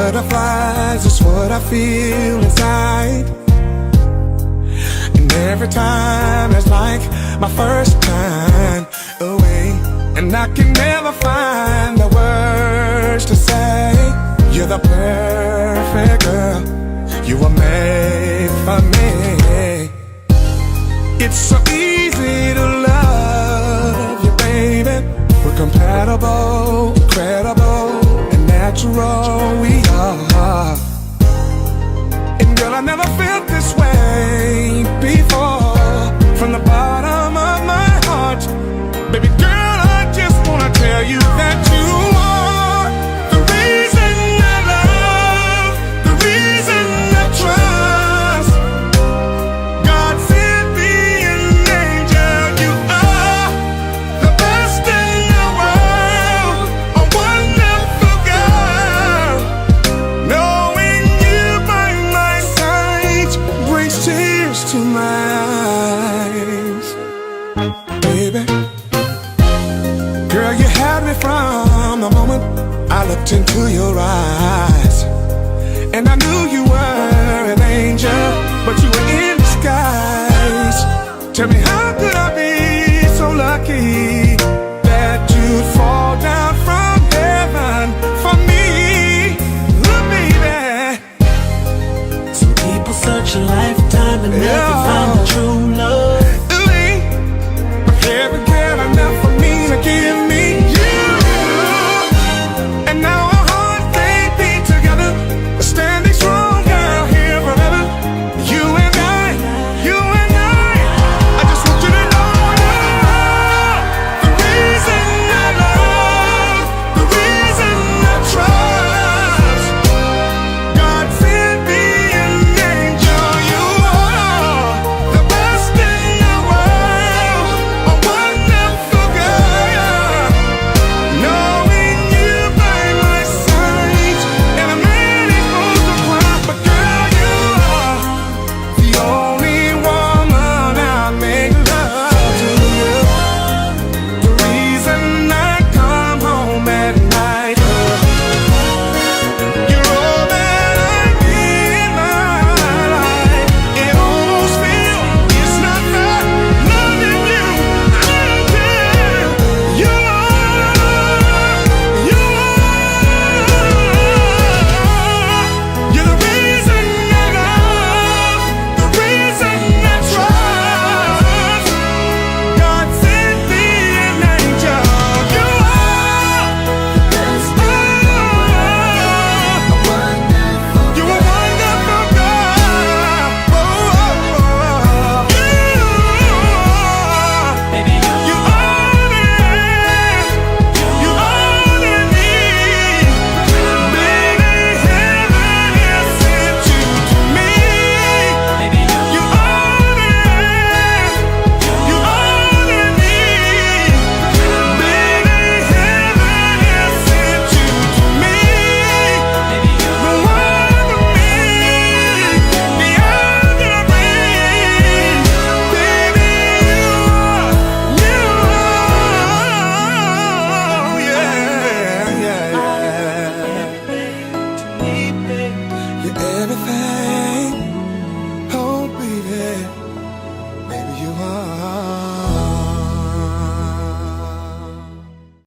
butterflies is what I feel inside. And every time it's like my first time away, and I can never find the words to say. You're the perfect girl, you were made for me. It's so easy to love you, baby. We're compatible, incredible, and natural we are. And girl, I never felt this way before. From the bottom of my heart, baby girl, I just wanna tell you that you are the reason I love, the reason I trust. God sent me an angel. You are the best in the world, a wonderful girl. Knowing you by my side brings tears to my eyes. Baby, girl, you had me from the moment I looked into your eyes. And I knew you were an angel, but you were in disguise. Tell me, how could I